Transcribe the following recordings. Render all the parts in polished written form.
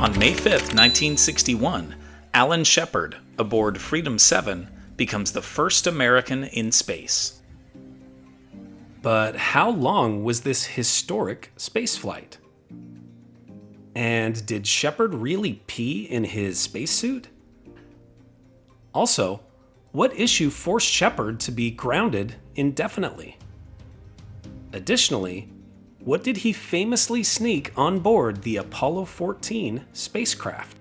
On May 5, 1961, Alan Shepard, aboard Freedom 7, becomes the first American in space. But how long was this historic spaceflight? And did Shepard really pee in his spacesuit? Also, what issue forced Shepard to be grounded indefinitely? Additionally, what did he famously sneak on board the Apollo 14 spacecraft?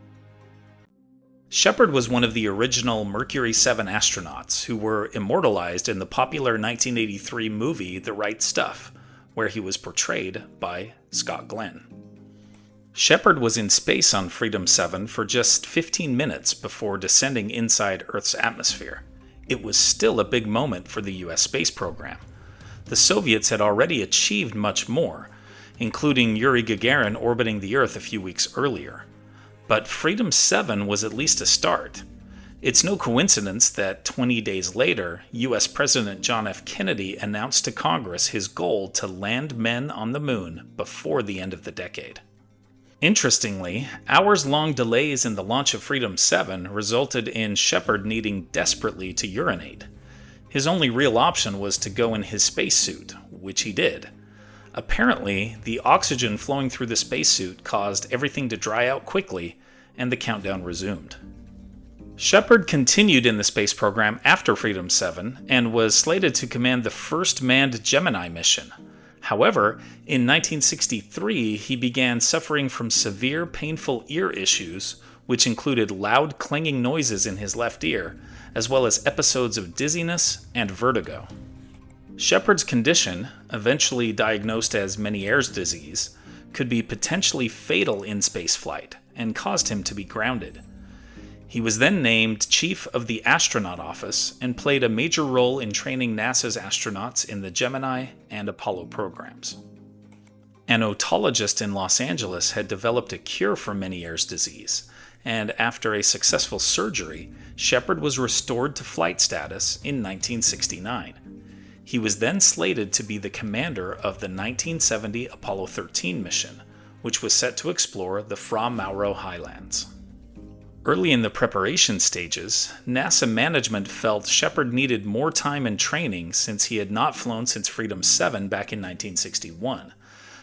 Shepard was one of the original Mercury 7 astronauts who were immortalized in the popular 1983 movie The Right Stuff, where he was portrayed by Scott Glenn. Shepard was in space on Freedom 7 for just 15 minutes before descending inside Earth's atmosphere. It was still a big moment for the US space program. The Soviets had already achieved much more, including Yuri Gagarin orbiting the Earth a few weeks earlier. But Freedom 7 was at least a start. It's no coincidence that 20 days later, US President John F. Kennedy announced to Congress his goal to land men on the moon before the end of the decade. Interestingly, hours-long delays in the launch of Freedom 7 resulted in Shepard needing desperately to urinate. His only real option was to go in his spacesuit, which he did. Apparently, the oxygen flowing through the spacesuit caused everything to dry out quickly, and the countdown resumed. Shepard continued in the space program after Freedom 7 and was slated to command the first manned Gemini mission. However, in 1963, he began suffering from severe, painful ear issues, which included loud clanging noises in his left ear, as well as episodes of dizziness and vertigo. Shepard's condition, eventually diagnosed as Ménière's disease, could be potentially fatal in spaceflight and caused him to be grounded. He was then named Chief of the Astronaut Office and played a major role in training NASA's astronauts in the Gemini and Apollo programs. An otologist in Los Angeles had developed a cure for Ménière's disease, and after a successful surgery, Shepard was restored to flight status in 1969. He was then slated to be the commander of the 1970 Apollo 13 mission, which was set to explore the Fra Mauro Highlands. Early in the preparation stages, NASA management felt Shepard needed more time and training since he had not flown since Freedom 7 back in 1961.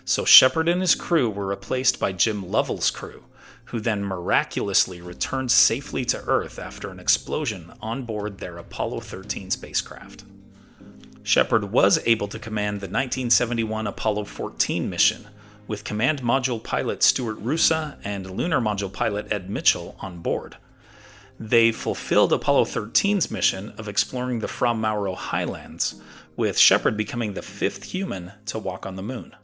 So Shepard and his crew were replaced by Jim Lovell's crew, who then miraculously returned safely to Earth after an explosion on board their Apollo 13 spacecraft. Shepard was able to command the 1971 Apollo 14 mission, with Command Module pilot Stuart Roosa and Lunar Module pilot Ed Mitchell on board. They fulfilled Apollo 13's mission of exploring the Fra Mauro Highlands, with Shepard becoming the fifth human to walk on the moon.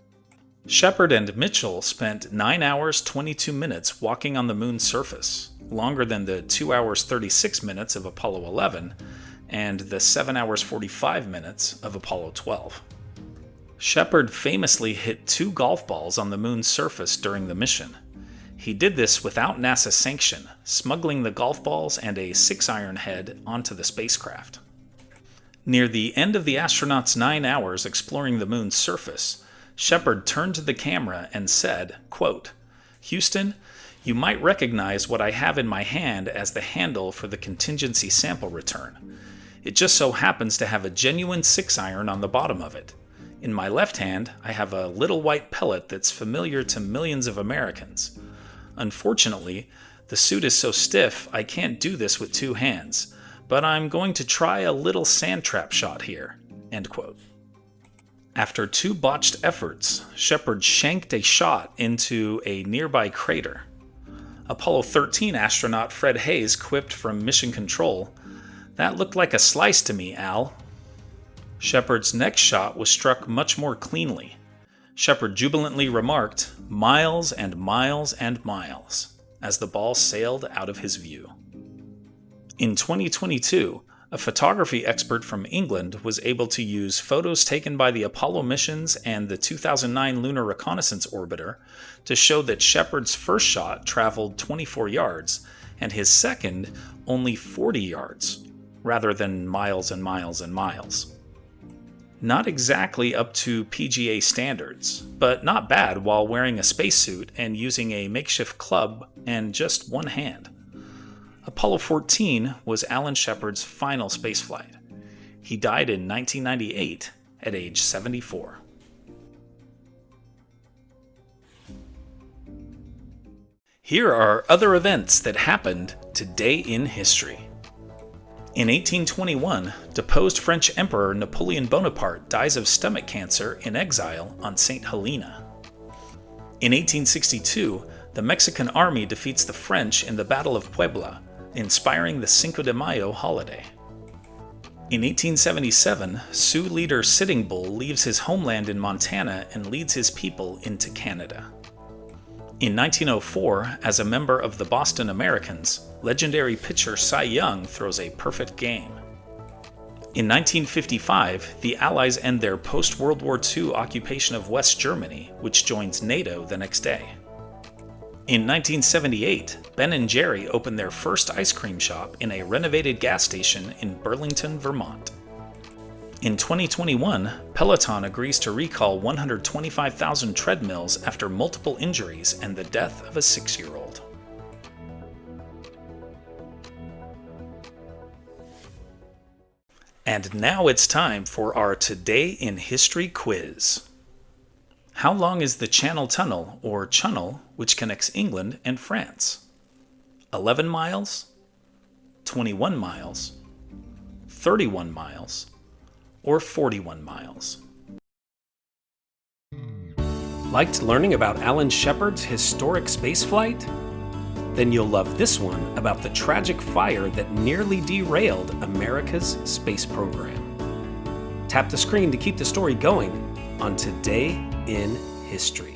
Shepard and Mitchell spent 9 hours 22 minutes walking on the moon's surface, longer than the 2 hours 36 minutes of Apollo 11 and the 7 hours 45 minutes of Apollo 12. Shepard famously hit 2 golf balls on the moon's surface during the mission. He did this without NASA sanction, smuggling the golf balls and a 6-iron head onto the spacecraft. Near the end of the astronauts' 9 hours exploring the moon's surface, Shepard turned to the camera and said, quote, "Houston, you might recognize what I have in my hand as the handle for the contingency sample return. It just so happens to have a genuine 6-iron on the bottom of it. In my left hand, I have a little white pellet that's familiar to millions of Americans. Unfortunately, the suit is so stiff I can't do this with 2 hands, but I'm going to try a little sand trap shot here." End quote. After 2 botched efforts, Shepard shanked a shot into a nearby crater. Apollo 13 astronaut Fred Hayes quipped from Mission Control, "That looked like a slice to me, Al." Shepard's next shot was struck much more cleanly. Shepard jubilantly remarked, "Miles and miles and miles," as the ball sailed out of his view. In 2022, a photography expert from England was able to use photos taken by the Apollo missions and the 2009 Lunar Reconnaissance Orbiter to show that Shepard's first shot traveled 24 yards and his second only 40 yards, rather than miles and miles and miles. Not exactly up to PGA standards, but not bad while wearing a spacesuit and using a makeshift club and just one hand. Apollo 14 was Alan Shepard's final spaceflight. He died in 1998 at age 74. Here are other events that happened today in history. In 1821, deposed French Emperor Napoleon Bonaparte dies of stomach cancer in exile on St. Helena. In 1862, the Mexican army defeats the French in the Battle of Puebla, inspiring the Cinco de Mayo holiday. In 1877, Sioux leader Sitting Bull leaves his homeland in Montana and leads his people into Canada. In 1904, as a member of the Boston Americans, legendary pitcher Cy Young throws a perfect game. In 1955, the Allies end their post-World War II occupation of West Germany, which joins NATO the next day. In 1978, Ben & Jerry opened their first ice cream shop in a renovated gas station in Burlington, Vermont. In 2021, Peloton agrees to recall 125,000 treadmills after multiple injuries and the death of a 6-year-old. And now it's time for our Today in History quiz. How long is the Channel Tunnel, or Channel, which connects England and France? 11 miles? 21 miles? 31 miles? Or 41 miles? Liked learning about Alan Shepard's historic spaceflight? Then you'll love this one about the tragic fire that nearly derailed America's space program. Tap the screen to keep the story going on Today in History.